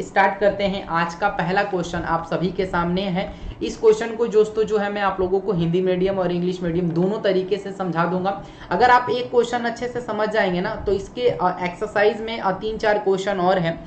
Start करते हैं। आज का पहला क्वेश्चन आप सभी के सामने है। इस क्वेश्चन को दोस्तों जो है मैं आप लोगों को हिंदी मीडियम और इंग्लिश मीडियम दोनों तरीके से समझा दूंगा। अगर आप एक क्वेश्चन अच्छे से समझ जाएंगे ना तो इसके एक्सरसाइज में 3-4 क्वेश्चन और हैं।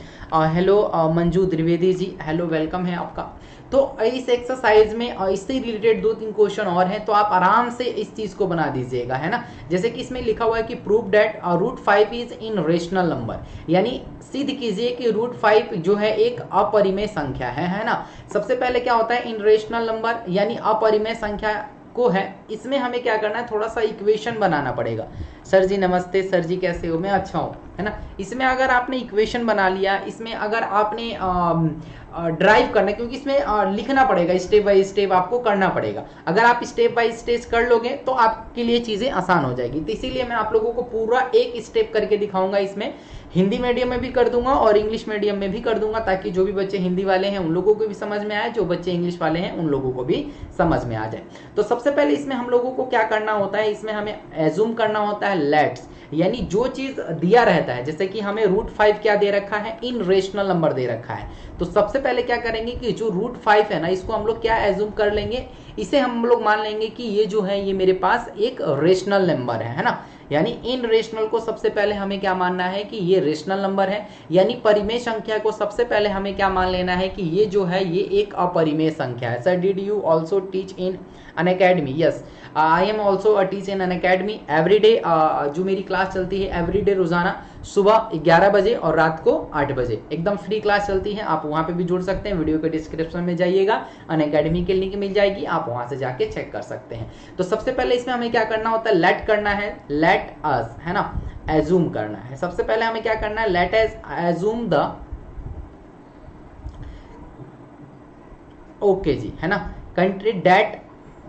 हेलो मंजू द्विवेदी जी, हेलो, वेलकम है आपका। तो इस एक्सरसाइज में इससे रिलेटेड 2-3 क्वेश्चन और हैं, तो आप आराम से इस चीज को बना दीजिएगा, है ना। जैसे कि इसमें लिखा हुआ है कि prove that √5 is irrational number, यानी सिद्ध कीजिए कि √5 जो है एक अपरिमेय संख्या है ना। सबसे पहले क्या होता है, इन रेशनल नंबर यानी अपरिमेय संख्या को है, इसमें हमें क्या करना है, थोड़ा सा इक्वेशन बनाना पड़ेगा। सर जी नमस्ते, सर जी कैसे हो, मैं अच्छा हूँ, है ना। इसमें अगर आपने इक्वेशन बना लिया, इसमें अगर आपने ड्राइव करना है, क्योंकि इसमें लिखना पड़ेगा, स्टेप बाय स्टेप आपको करना पड़ेगा। अगर आप स्टेप बाय स्टेप कर लोगे तो आपके लिए चीजें आसान हो जाएगी। तो इसीलिए मैं आप लोगों को पूरा एक स्टेप करके दिखाऊंगा। इसमें हिंदी मीडियम में भी कर दूंगा और इंग्लिश मीडियम में भी कर दूंगा, ताकि जो भी बच्चे हिंदी वाले हैं उन लोगों को भी समझ में आए, जो बच्चे इंग्लिश वाले हैं उन लोगों को भी समझ में आ जाए। तो सबसे पहले इसमें हम लोगों को क्या करना होता है, इसमें हमें एज्यूम करना होता है लेट्स, यानी जो चीज दिया रहता है, जैसे कि हमें √5 क्या दे रखा है, इन रेशनल नंबर दे रखा है। तो सबसे पहले क्या करेंगे कि जो √5 है ना, इसको हम लोग क्या एज्यूम कर लेंगे, इसे हम लोग मान लेंगे कि ये जो है ये मेरे पास एक रेशनल नंबर है ना। यानी इन रेशनल को सबसे पहले हमें क्या मानना है कि ये रेशनल नंबर है, यानी परिमेय संख्या को सबसे पहले हमें क्या मान लेना है कि ये जो है ये एक अपरिमेय संख्या है। Sir did you also teach in an academy? Yes, I am also a teach in an academy every day. जो मेरी क्लास चलती है एवरी डे, रोजाना सुबह 11 बजे और रात को 8 बजे एकदम फ्री क्लास चलती है। आप वहां पे भी जुड़ सकते हैं, वीडियो के डिस्क्रिप्शन में जाइएगा, अन अकेडमी की लिंक मिल जाएगी, आप वहां से जाके चेक कर सकते हैं। तो सबसे पहले इसमें हमें क्या करना होता है, लेट करना है, लेट अस, है ना, एज्यूम करना है। सबसे पहले हमें क्या करना है, let us assume the, okay जी, है ना, कंट्री डेट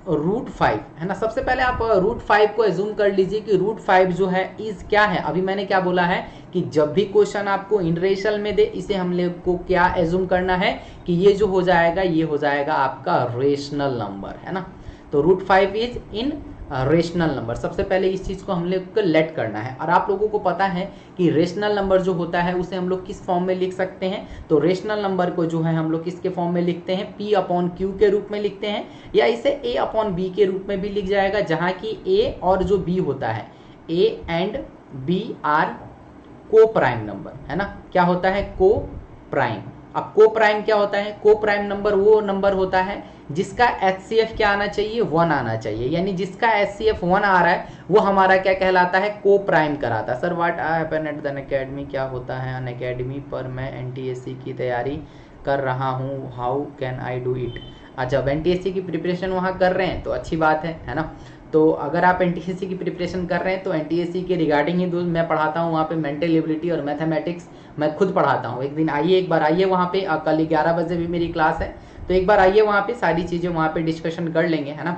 √5, है ना। सबसे पहले आप √5 को एज्यूम कर लीजिए कि √5 जो है इज क्या है। अभी मैंने क्या बोला है कि जब भी क्वेश्चन आपको इन रेशनल में दे, इसे हम लोग को क्या एज्यूम करना है कि ये जो हो जाएगा ये हो जाएगा आपका रेशनल नंबर, है ना। तो √5 इज इन रेशनल नंबर, सबसे पहले इस चीज को हम लोग को लेट करना है। और आप लोगों को पता है कि रेशनल नंबर जो होता है उसे हम लोग किस फॉर्म में लिख सकते हैं, तो रेशनल नंबर को जो है हम लोग किसके फॉर्म में लिखते हैं, P/Q के रूप में लिखते हैं, या इसे A/B के रूप में भी लिख जाएगा, जहां की A और जो B होता है, A एंड B आर को प्राइम नंबर, है ना। क्या होता है, को प्राइम। अब को प्राइम क्या होता है, को प्राइम नंबर वो नंबर होता है जिसका HCF क्या आना चाहिए, 1 आना चाहिए, यानी जिसका HCF 1 आ रहा है वो हमारा क्या कहलाता है, को प्राइम कराता है। Sir what happen at the Unacademy, क्या होता है अनअकैडमी पर, मैं NTSC की तैयारी कर रहा हूँ, how can I do it. अच्छा, अब NTSC की प्रिपरेशन वहाँ कर रहे हैं तो अच्छी बात है ना। तो अगर आप NTSC की प्रिपरेशन कर रहे हैं तो NTSC के रिगार्डिंग ही दोस्त मैं पढ़ाता हूँ वहाँ पे, मेंटल एबिलिटी और मैथमेटिक्स मैं खुद पढ़ाता हूँ। एक दिन आइए, एक बार आइए वहाँ पे, कल 11 बजे भी मेरी क्लास है, तो एक बार आइए वहाँ पे, सारी चीज़ें वहाँ पे डिस्कशन कर लेंगे, है ना।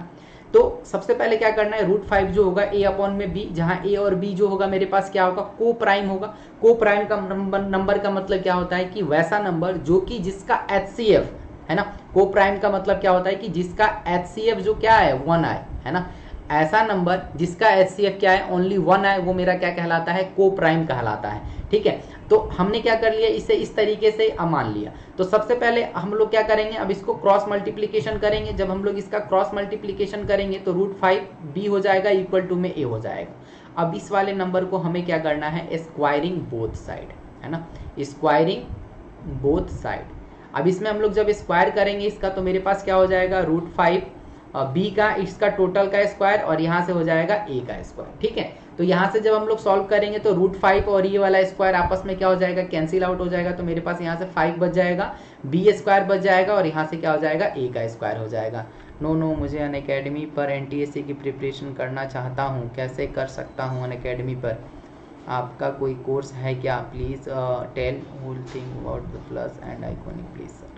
तो सबसे पहले क्या करना है, √5 जो होगा A/B, जहाँ A और B जो होगा मेरे पास क्या होगा, को प्राइम होगा। को प्राइम का नंबर का मतलब क्या होता है कि वैसा नंबर जो कि जिसका HCF, है ना, को प्राइम का मतलब क्या होता है कि जिसका HCF जो क्या है 1 आए, है ना। ऐसा नंबर जिसका HCF क्या है, ओनली 1 आए, वो मेरा क्या कहलाता है, को प्राइम कहलाता है, ठीक है। तो हमने क्या कर लिया, इसे इस तरीके से मान लिया। तो सबसे पहले हम लोग क्या करेंगे, अब इसको क्रॉस मल्टीप्लीकेशन करेंगे। जब हम लोग इसका क्रॉस मल्टीप्लीकेशन करेंगे तो √5 B हो जाएगा इक्वल टू में A हो जाएगा। अब इस वाले नंबर को हमें क्या करना है, स्क्वायरिंग बोथ साइड, है ना, स्क्वायरिंग बोथ साइड। अब इसमें हम लोग जब स्क्वायर करेंगे इसका तो मेरे पास क्या हो जाएगा, √5 B का इसका टोटल का स्क्वायर और यहाँ से हो जाएगा A का स्क्वायर, ठीक है। तो यहाँ से जब हम लोग सॉल्व करेंगे तो √5 और ये वाला स्क्वायर आपस में क्या हो जाएगा, कैंसिल आउट हो जाएगा। तो मेरे पास यहाँ से 5 बच जाएगा, B स्क्वायर बच जाएगा और यहाँ से क्या हो जाएगा, A का स्क्वायर हो जाएगा। नो मुझे अनअकैडमी पर NTSC की प्रिपरेशन करना चाहता हूँ, कैसे कर सकता हूँ अनअकैडमी पर? आपका कोई कोर्स है क्या? Please tell whole thing about the plus and iconic please sir.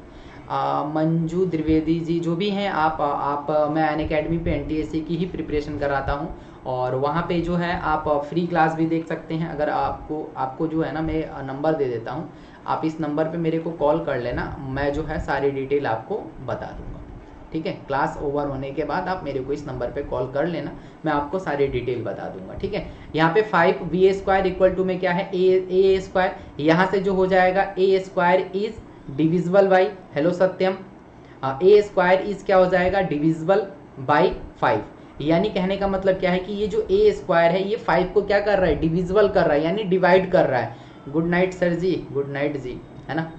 Manju Dwivedi ji जो भी हैं आप मैं अनअकैडमी पे NTSC की ही प्रिपरेशन कराता हूँ और वहाँ पे जो है आप फ्री क्लास भी देख सकते हैं। अगर आपको जो है ना, मैं नंबर दे देता हूँ, आप इस नंबर पे मेरे को कॉल कर लेना, मैं जो है सारी डिटेल आपको बता दूंगा, ठीक है। क्लास ओवर होने के बाद आप मेरे को इस नंबर पे कॉल कर लेना, मैं आपको सारी डिटेल बता दूंगा, ठीक है। यहाँ पे 5 B² इक्वल टू में क्या है, A², यहाँ से जो हो जाएगा A² is divisible by, hello Satyam, A square is क्या हो जाएगा, डिविजिबल बाई 5। यानी कहने का मतलब क्या है कि ये जो ए स्क्वायर है ये 5 को क्या कर रहा है, डिविजिबल कर रहा है, यानी डिवाइड कर रहा है। गुड नाइट सर जी, गुड नाइट जी, है ना।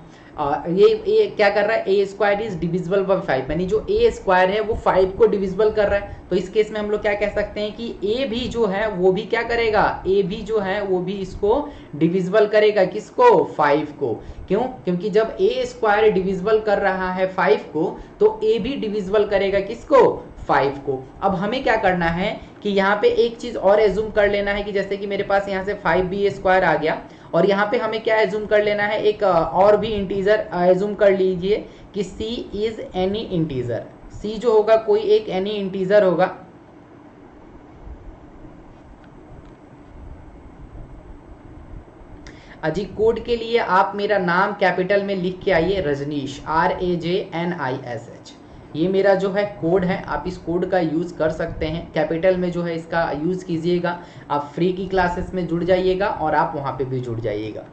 ये क्या कर रहा है, ए स्क्वायर इज डिविजिबल बाई 5, यानी जो ए स्क्वायर है वो 5 को डिविजिबल कर रहा है। तो इस केस में हम लोग क्या कह सकते हैं कि ए भी जो है वो भी क्या करेगा, ए भी जो है वो भी इसको डिविजिबल करेगा, किसको, 5 को। क्यों, क्योंकि जब ए स्क्वायर डिविजिबल कर रहा है 5 को तो ए भी डिविजिबल करेगा किसको, 5 को। अब हमें क्या करना है कि यहाँ पे एक चीज और एज्यूम कर लेना है कि जैसे कि मेरे पास यहाँ से 5b स्क्वायर आ गया, और यहाँ पे हमें क्या एज्यूम कर लेना है, एक और भी इंटीजर एज्यूम कर लीजिए कि c is any integer. c जो होगा कोई एक एनी इंटीजर होगा। अजी कोड के लिए आप मेरा नाम कैपिटल में लिख के आइए, रजनीश, RAJNISH। ये मेरा जो है कोड है, आप इस कोड का यूज़ कर सकते हैं, कैपिटल में जो है इसका यूज़ कीजिएगा। आप फ्री की क्लासेस में जुड़ जाइएगा और आप वहाँ पे भी जुड़ जाइएगा,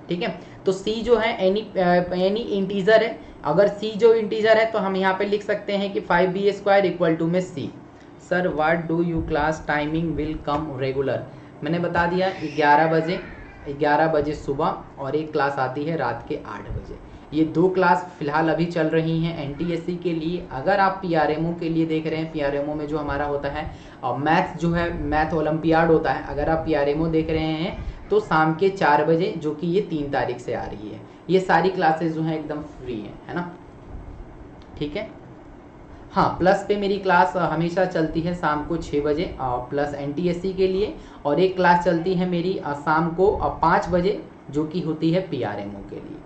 ठीक है। तो c जो है एनी इंटीजर है। अगर c जो इंटीजर है तो हम यहाँ पे लिख सकते हैं कि 5b स्क्वायर इक्वल टू में c। Sir what do you class timing will come regular, मैंने बता दिया 11 बजे सुबह, और एक क्लास आती है रात के 8 बजे। ये 2 क्लास फिलहाल अभी चल रही हैं एनटीएससी के लिए। अगर आप पीआरएमओ के लिए देख रहे हैं, पीआरएमओ में जो हमारा होता है मैथ जो है, मैथ ओलंपियाड होता है, अगर आप पीआरएमओ देख रहे हैं तो शाम के 4 बजे, जो कि ये 3 तारीख से आ रही है। ये सारी क्लासेस जो हैं एकदम फ्री हैं, है ना, ठीक है। हाँ, प्लस पे मेरी क्लास हमेशा चलती है शाम को 6 बजे प्लस एनटीएससी के लिए, और एक क्लास चलती है मेरी शाम को 5 बजे, जो कि होती है पीआरएमओ के लिए,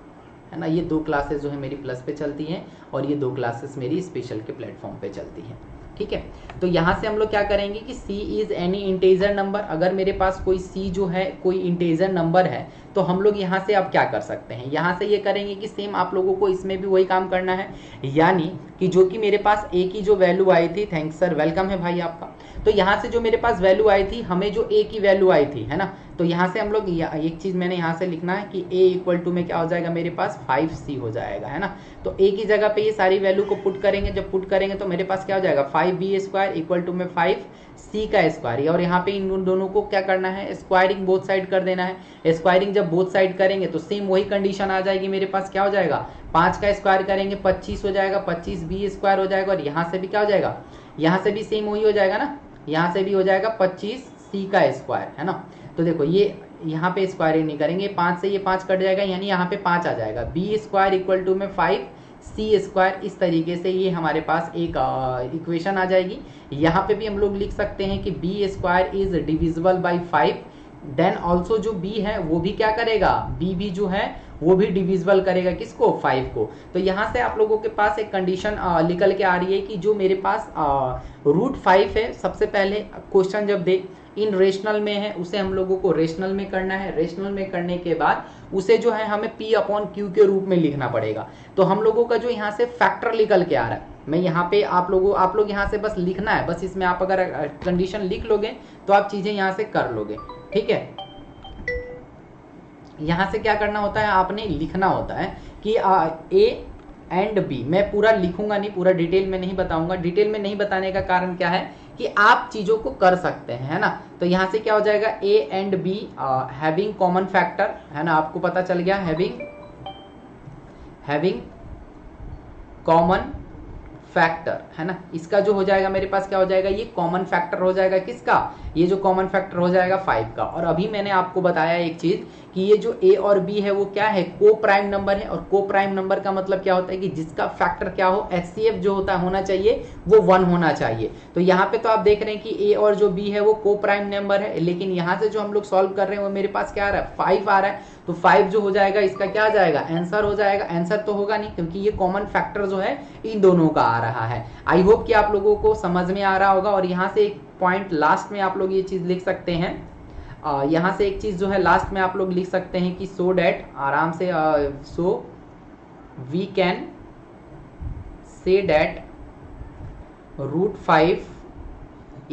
है ना। ये 2 क्लासेस जो है मेरी प्लस पे चलती हैं, और ये 2 क्लासेस मेरी स्पेशल के प्लेटफॉर्म पे चलती हैं, ठीक है। तो यहाँ से हम लोग क्या करेंगे कि c is any integer number. अगर मेरे पास कोई c जो है कोई इंटीजर नंबर है तो हम लोग यहाँ से अब क्या कर सकते हैं, यहाँ से ये करेंगे कि सेम आप लोगों को इसमें भी वही काम करना है, यानी कि जो कि मेरे पास a की जो वैल्यू आई थी, थैंक्स सर, वेलकम है भाई आपका। तो यहाँ से जो मेरे पास वैल्यू आई थी, हमें जो a की वैल्यू आई थी, है ना, तो यहाँ से हम लोग एक चीज़ मैंने यहाँ से लिखना है कि a इक्वल टू में क्या हो जाएगा, मेरे पास 5c हो जाएगा, है ना। तो a की जगह पे ये सारी वैल्यू को पुट करेंगे, जब पुट करेंगे तो मेरे पास क्या हो जाएगा, 5b स्क्वायर इक्वल टू में 5c का स्क्वायर, और यहाँ पे इन दोनों को क्या करना है, स्क्वायरिंग बोथ साइड कर देना है। स्क्वायरिंग जब बोथ साइड करेंगे तो सेम वही कंडीशन आ जाएगी, मेरे पास क्या हो जाएगा, 5 का स्क्वायर करेंगे 25 हो जाएगा, 25b स्क्वायर हो जाएगा, और यहाँ से भी क्या हो जाएगा, यहाँ से भी सेम वही हो जाएगा ना, यहाँ से भी हो जाएगा 25c का स्क्वायर, है ना। तो देखो ये यहाँ पे स्क्वायरिंग नहीं करेंगे, 5 से ये 5 कट जाएगा, यानी यहाँ पे 5 आ जाएगा, b स्क्वायर इक्वल टू में 5c स्क्वायर। इस तरीके से ये हमारे पास एक इक्वेशन आ जाएगी। यहाँ पे भी हम लोग लिख सकते हैं कि b square is divisible by 5, then also जो b है वो भी क्या करेगा, b भी जो है वो भी डिविजिबल करेगा किसको, 5 को। तो यहाँ से आप लोगों के पास एक कंडीशन निकल के आ रही है कि जो मेरे पास √5 है, सबसे पहले क्वेश्चन जब दे इन रेशनल में है, उसे हम लोगों को रेशनल में करना है। रेशनल में करने के बाद उसे जो है हमें P/Q के रूप में लिखना पड़ेगा। तो हम लोगों का जो यहाँ से फैक्टर निकल के आ रहा है, मैं यहाँ पे आप लोग यहाँ से बस लिखना है, बस इसमें आप अगर कंडीशन लिख लोगे तो आप चीज़ें यहाँ से कर लोगे, ठीक है। यहाँ से क्या करना होता है, आपने लिखना होता है कि A एंड B, मैं पूरा लिखूंगा नहीं, पूरा डिटेल में नहीं बताऊंगा। डिटेल में नहीं बताने का कारण क्या है कि आप चीज़ों को कर सकते हैं, है ना। तो यहाँ से क्या हो जाएगा, A and B having common factor, है ना, आपको पता चल गया, हैविंग कॉमन फैक्टर, है ना। इसका जो हो जाएगा मेरे पास क्या हो जाएगा, ये कॉमन फैक्टर हो जाएगा किसका, ये जो कॉमन फैक्टर हो जाएगा 5 का। और अभी मैंने आपको बताया एक चीज़ कि ये जो A और B है वो क्या है, को प्राइम नंबर है, और को प्राइम नंबर का मतलब क्या होता है कि जिसका फैक्टर क्या हो, HCF जो होना चाहिए वो 1 होना चाहिए। तो यहाँ पे तो आप देख रहे हैं कि A और जो B है वो को प्राइम नंबर है, लेकिन यहाँ से जो हम लोग सॉल्व कर रहे हैं वो मेरे पास क्या आ रहा है, 5 आ रहा है। तो 5 जो हो जाएगा इसका क्या आ जाएगा, आंसर हो जाएगा। आंसर तो होगा नहीं क्योंकि ये कॉमन फैक्टर जो है इन दोनों का आ रहा है। आई होप कि आप लोगों को समझ में आ रहा होगा। और यहाँ से एक पॉइंट लास्ट में आप लोग ये चीज़ लिख सकते हैं, यहाँ से एक चीज़ जो है लास्ट में आप लोग लिख सकते हैं कि सो डैट, आराम से so we can say that √5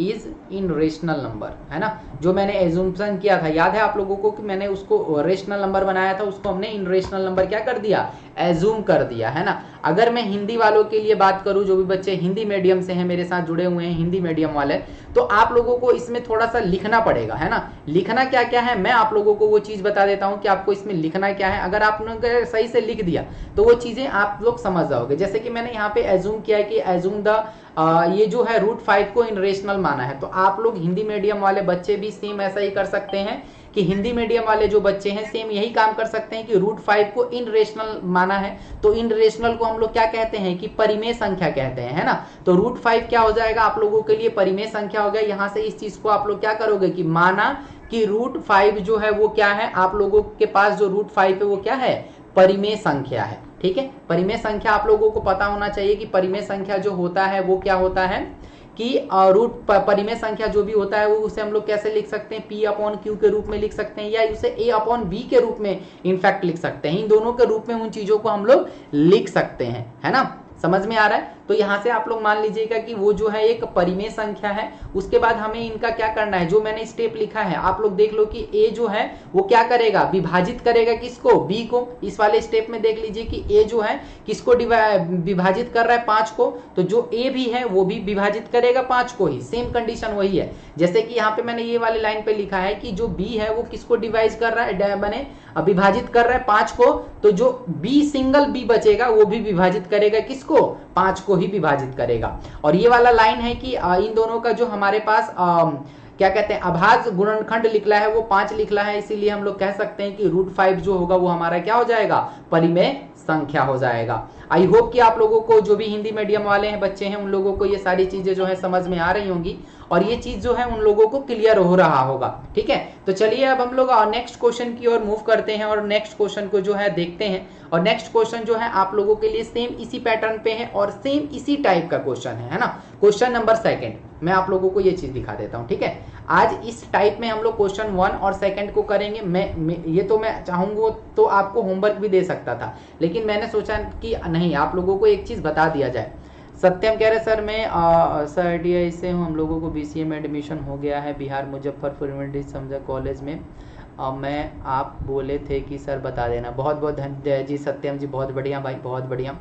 is irrational number, है ना। जो मैंने एज्यूम्पशन किया था, याद है आप लोगों को कि मैंने उसको रेशनल नंबर बनाया था, उसको हमने इन रेशनल नंबर क्या कर दिया, एज्यूम कर दिया, है ना। अगर मैं हिंदी वालों के लिए बात करूं, जो भी बच्चे हिंदी मीडियम से हैं मेरे साथ जुड़े हुए हैं, हिंदी मीडियम वाले, तो आप लोगों को इसमें थोड़ा सा लिखना पड़ेगा, है ना। लिखना क्या क्या है, मैं आप लोगों को वो चीज बता देता हूं कि आपको इसमें लिखना क्या है। अगर आपने सही से लिख दिया तो वो चीजें आप लोग समझ जाओगे। जैसे कि मैंने यहाँ पे एज्यूम किया है कि एज्यूम द ये जो है √5 को इन रेशनल माना है, तो आप लोग हिंदी मीडियम वाले बच्चे भी सेम ऐसा ही कर सकते हैं कि हिंदी मीडियम वाले जो बच्चे हैं सेम यही काम कर सकते हैं कि √5 को इन रेशनल माना है, तो इन रेशनल को हम लोग क्या कहते हैं कि परिमेय संख्या कहते हैं, है ना। तो √5 क्या हो जाएगा आप लोगों के लिए, परिमेय संख्या हो गया। यहां से इस चीज को आप लोग क्या करोगे कि माना कि √5 जो है वो क्या है, आप लोगों के पास जो √5 है वो क्या है, परिमेय संख्या है, ठीक है। परिमेय संख्या आप लोगों को पता होना चाहिए कि परिमेय संख्या जो होता है वो क्या होता है कि परिमेय संख्या जो भी होता है वो उसे हम लोग कैसे लिख सकते हैं, P/Q के रूप में लिख सकते हैं, या उसे A/B के रूप में इनफैक्ट लिख सकते हैं। इन दोनों के रूप में उन चीजों को हम लोग लिख सकते हैं, है ना। समझ में आ रहा है। तो यहां से आप लोग मान लीजिएगा कि वो जो है एक परिमेय संख्या है। उसके बाद हमें इनका क्या करना है, जो मैंने स्टेप लिखा है आप लोग देख लो कि ए जो है वो क्या करेगा, विभाजित करेगा किसको, बी को। इस वाले स्टेप में देख लीजिए कि ए जो है किसको विभाजित कर रहा है, 5 को, तो जो ए भी है वो भी विभाजित करेगा 5 को ही। सेम कंडीशन वही है जैसे कि यहाँ पे मैंने ये वाले लाइन पे लिखा है कि जो बी है वो किसको डिवाइड कर रहा है, मैंने विभाजित कर रहा है 5 को, तो जो बी सिंगल बी बचेगा वो भी विभाजित करेगा किसको, 5 को ही विभाजित करेगा। और ये वाला लाइन है कि इन दोनों का जो हमारे पास क्या कहते हैं अभाज्य गुणनखंड लिखला है वो 5 लिखला है, इसीलिए हम लोग कह सकते हैं कि √5 जो होगा वो हमारा क्या हो जाएगा, परिमेय संख्या हो जाएगा। आई होप कि आप लोगों को जो भी हिंदी मीडियम वाले हैं बच्चे हैं उन लोगों को ये सारी चीजें जो है समझ में आ रही होंगी और ये चीज जो है उन लोगों को क्लियर हो रहा होगा, ठीक है। तो चलिए अब हम लोग नेक्स्ट क्वेश्चन की ओर मूव करते हैं और नेक्स्ट क्वेश्चन को जो है देखते हैं। और नेक्स्ट क्वेश्चन जो है आप लोगों के लिए सेम इसी पैटर्न पे है और सेम इसी टाइप का क्वेश्चन है ना। क्वेश्चन नंबर 2 मैं आप लोगों को ये चीज दिखा देता हूं, ठीक है। आज इस टाइप में हम लोग क्वेश्चन 1 और 2 को करेंगे। ये तो मैं चाहूंगा तो आपको होमवर्क भी दे सकता था, लेकिन मैंने सोचा कि नहीं, आप लोगों को एक चीज बता दिया जाए। सत्यम कह रहे सर मैं सर ITI से हूँ, हम लोगों को BCA में एडमिशन हो गया है बिहार मुजफ्फरपुर में समझा कॉलेज में। मैं आप बोले थे कि सर बता देना। बहुत बहुत धन्यवाद जी सत्यम जी, बहुत बढ़िया भाई, बहुत बढ़िया।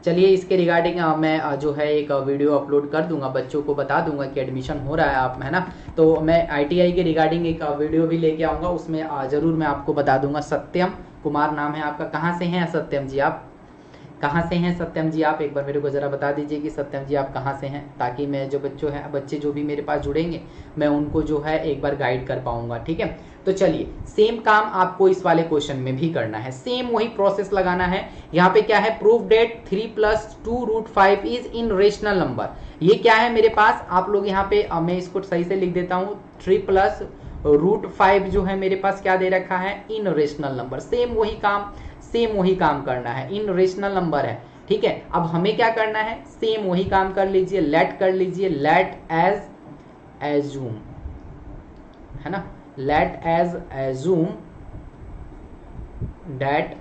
चलिए इसके रिगार्डिंग मैं जो है एक वीडियो अपलोड कर दूंगा, बच्चों को बता दूंगा कि एडमिशन हो रहा है आप, है ना। तो मैं ITI के रिगार्डिंग एक वीडियो भी लेके आऊँगा, उसमें ज़रूर मैं आपको बता दूंगा। सत्यम कुमार नाम है आपका, कहाँ से हैं सत्यम जी आप, कहाँ से हैं सत्यम जी आप, एक बार मेरे को ज़रा बता दीजिए कि सत्यम जी आप कहाँ से हैं, ताकि मैं जो बच्चे जो भी मेरे पास जुड़ेंगे मैं उनको जो है एक बार गाइड कर पाऊंगा, ठीक है। तो चलिए सेम काम आपको इस वाले क्वेश्चन में भी करना है, सेम वही प्रोसेस लगाना है। यहाँ पे क्या है, proof that 3 + 2√5 is irrational number. ये क्या है मेरे पास, आप लोग यहाँ पे मैं इसको सही से लिख देता हूँ, 3 + √5 जो है मेरे पास क्या दे रखा है, इन रेशनल नंबर। सेम वही काम करना है, इन रेशनल नंबर है, ठीक है। अब हमें क्या करना है, सेम वही काम कर लीजिए, लेट कर लीजिए, लेट एज्यूम, है ना, लेट एज्यूम दैट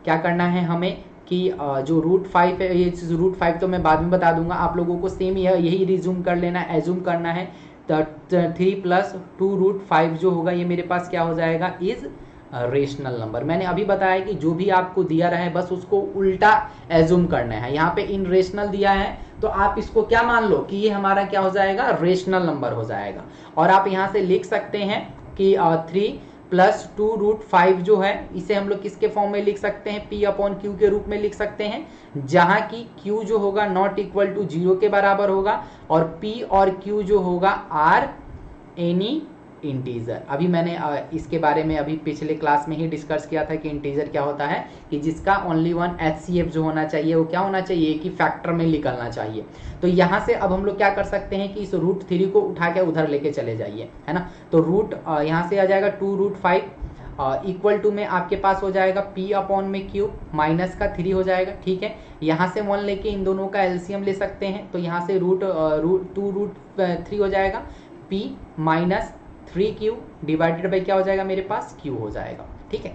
क्या करना है हमें कि जो √5 है, ये √5 तो मैं बाद में बता दूंगा आप लोगों को, सेम यही रिज्यूम कर लेना, एज्यूम करना है। 3 + 2√5 जो होगा ये मेरे पास क्या हो जाएगा, इज रेशनल नंबर। मैंने अभी बताया कि जो भी आपको दिया रहा है बस उसको उल्टा एज्यूम करना है। यहाँ पे इन रेशनल दिया है तो आप इसको क्या मान लो कि ये हमारा क्या हो जाएगा, रेशनल नंबर हो जाएगा। और आप यहाँ से लिख सकते हैं कि 3 + 2√5 जो है इसे हम लोग किसके फॉर्म में लिख सकते हैं, P/Q के रूप में लिख सकते हैं, जहां की Q जो होगा ≠ 0 के बराबर होगा और P और Q जो होगा आर एनी इंटीजर। अभी मैंने इसके बारे में अभी पिछले क्लास में ही डिस्कस किया था कि इंटीजर क्या होता है, कि जिसका ओनली 1 HCF जो होना चाहिए वो क्या होना चाहिए, एक ही फैक्टर में निकलना चाहिए। तो यहाँ से अब हम लोग क्या कर सकते हैं कि इस √3 को उठा के उधर लेके चले जाइए, है ना। तो यहाँ से आ जाएगा 2√5 इक्वल टू में आपके पास हो जाएगा P/Q माइनस का 3 हो जाएगा, ठीक है। यहाँ से 1 लेके इन दोनों का LCM ले सकते हैं, तो यहाँ से 2√3 हो जाएगा, P - 3Q डिवाइडेड बाई क्या हो जाएगा मेरे पास, Q हो जाएगा, ठीक है।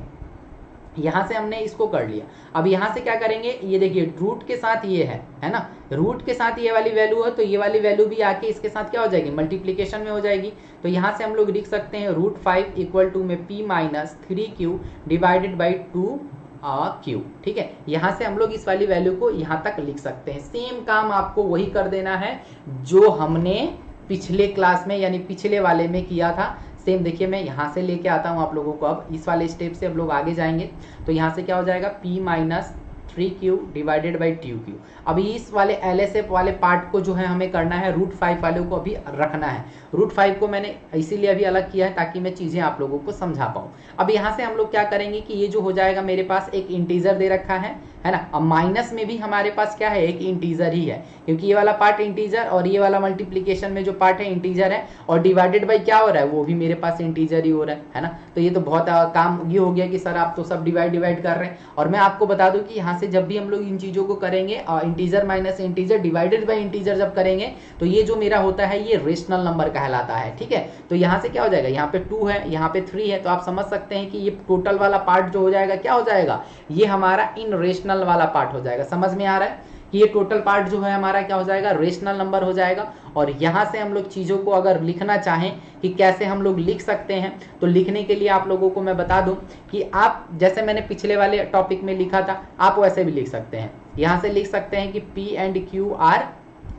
यहाँ से हमने इसको कर लिया। अब यहाँ से क्या करेंगे, ये देखिए रूट के साथ ये है ना, रूट के साथ ये वाली वैल्यू है, तो ये वाली वैल्यू भी आके इसके साथ क्या हो जाएगी, मल्टीप्लीकेशन में हो जाएगी। तो यहाँ से हम लोग लिख सकते हैं √5 इक्वल टू में p minus 3q divided by 2q। ठीक है, यहाँ से हम लोग इस वाली वैल्यू को यहाँ तक लिख सकते हैं। सेम काम आपको वही कर देना है जो हमने पिछले क्लास में यानी पिछले वाले में किया था। सेम देखिए, मैं यहाँ से लेके आता हूँ आप लोगों को। अब इस वाले स्टेप से हम लोग आगे जाएंगे, तो यहाँ से क्या हो जाएगा, p minus 3q divided by 2q। अभी इस वाले LSF वाले पार्ट को जो है हमें करना है, √5 वाले को अभी रखना है। √5 को मैंने इसीलिए अभी अलग किया है ताकि मैं चीज़ें आप लोगों को समझा पाऊँ। अब यहाँ से हम लोग क्या करेंगे कि ये जो हो जाएगा, मेरे पास एक इंटीजर दे रखा है ना। अब माइनस में भी हमारे पास क्या है, एक इंटीजर ही है, क्योंकि ये वाला पार्ट इंटीजर और ये वाला मल्टीप्लीकेशन में जो पार्ट है इंटीजर है, और डिवाइडेड बाई क्या हो रहा है, वो भी मेरे पास इंटीजर ही हो रहा है ना। तो ये तो बहुत काम ये हो गया कि सर आप तो सब डिवाइड कर रहे हैं। और मैं आपको बता दूं कि यहाँ से जब भी हम लोग इन चीज़ों को करेंगे, integer minus integer divided by integer जब करेंगे, तो ये जो मेरा होता है ये रेशनल नंबर कहलाता है। ठीक है, तो यहाँ से क्या हो जाएगा, यहाँ पे 2 है, यहाँ पे 3 है, तो आप समझ सकते हैं कि ये टोटल वाला पार्ट जो हो जाएगा क्या हो जाएगा, ये हमारा इन रेशनल वाला पार्ट हो जाएगा। समझ में आ रहा है कि ये टोटल पार्ट जो है हमारा क्या हो जाएगा, रेशनल नंबर हो जाएगा। और यहाँ से हम लोग चीज़ों को अगर लिखना चाहें कि कैसे हम लोग लिख सकते हैं, तो लिखने के लिए आप लोगों को मैं बता दूं कि आप जैसे मैंने पिछले वाले टॉपिक में लिखा था, आप वैसे भी लिख सकते हैं। यहाँ से लिख सकते हैं कि p and q are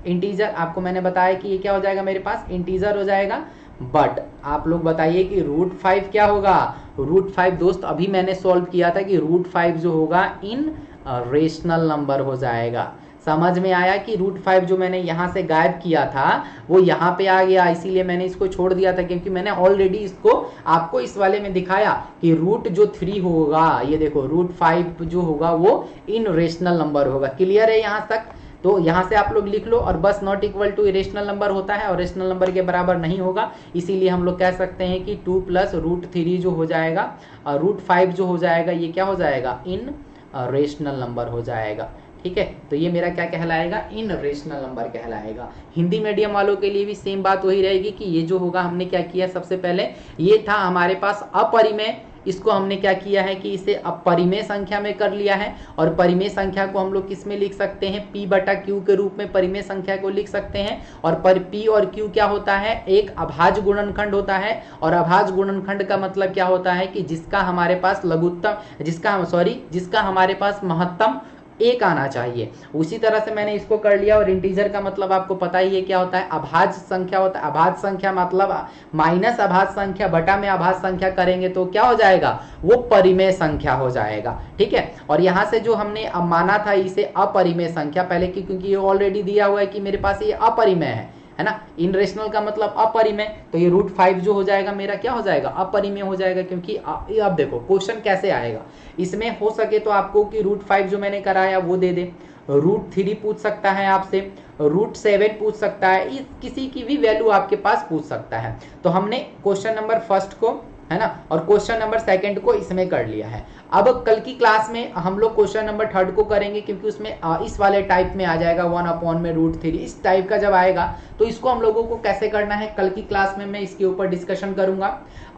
integer. आपको मैंने बताया कि ये क्या हो जाएगा, मेरे पास इंटीजर हो जाएगा। बट आप लोग बताइए कि √5 क्या होगा। √5 दोस्त अभी मैंने सॉल्व किया था कि √5 जो होगा इन रेशनल नंबर हो जाएगा। समझ में आया कि √5 जो मैंने यहाँ से गायब किया था वो यहाँ पे आ गया, इसीलिए मैंने इसको छोड़ दिया था, क्योंकि मैंने ऑलरेडी इसको आपको इस वाले में दिखाया कि √3 होगा, ये देखो √5 जो होगा वो इन रेशनल नंबर होगा। क्लियर है यहाँ तक? तो यहाँ से आप लोग लिख लो, और बस not equal to rational number होता है और रेशनल नंबर के बराबर नहीं होगा, इसीलिए हम लोग कह सकते हैं कि 2 + √3 जो हो जाएगा, और √5 जो हो जाएगा ये क्या हो जाएगा, इन रेशनल नंबर हो जाएगा। ठीक है, तो ये मेरा क्या कहलाएगा, इन रेशनल नंबर कहलाएगा। हिंदी मीडियम वालों के लिए भी सेम बात वही रहेगी कि ये जो होगा, हमने क्या किया, सबसे पहले ये था हमारे पास अपरिमेय, इसको हमने क्या किया है कि इसे अपरिमेय संख्या में कर लिया है। और परिमेय संख्या को हम लोग किस में लिख सकते हैं, p/q के रूप में परिमेय संख्या को लिख सकते हैं। और p और q क्या होता है, एक अभाज्य गुणनखंड होता है। और अभाज्य गुणनखंड का मतलब क्या होता है कि जिसका हमारे पास लघुत्तम, जिसका हमारे पास महत्तम 1 आना चाहिए। उसी तरह से मैंने इसको कर लिया। और इंटीजर का मतलब आपको पता ही है क्या होता है, अभाज्य संख्या होता है। अभाज्य संख्या मतलब माइनस अभाज्य संख्या बटा में अभाज्य संख्या करेंगे तो क्या हो जाएगा, वो परिमेय संख्या हो जाएगा। ठीक है, और यहाँ से जो हमने माना था इसे अपरिमेय संख्या पहले की, क्योंकि ये ऑलरेडी दिया हुआ है कि मेरे पास ये अपरिमेय है ना। इन रेशनल का मतलब अपरिमेय, तो ये √5 जो हो जाएगा मेरा क्या हो जाएगा, अपरिमेय हो जाएगा। क्योंकि अब देखो क्वेश्चन कैसे आएगा, इसमें हो सके तो आपको कि √5 जो मैंने कराया वो दे दे, √3 पूछ सकता है आपसे, √7 पूछ सकता है, किसी की भी वैल्यू आपके पास पूछ सकता है। तो हमने क्वेश्चन नंबर फर्स्ट को, है ना, और क्वेश्चन नंबर सेकंड को इसमें कर लिया है। अब कल की क्लास में हम लोग क्वेश्चन नंबर थर्ड को करेंगे, क्योंकि उसमें इस वाले टाइप में आ जाएगा 1/√3, इस टाइप का जब आएगा तो इसको हम लोगों को कैसे करना है कल की क्लास में मैं इसके ऊपर डिस्कशन करूंगा।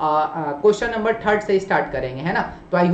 क्वेश्चन नंबर थर्ड से स्टार्ट करेंगे, है ना। तो आई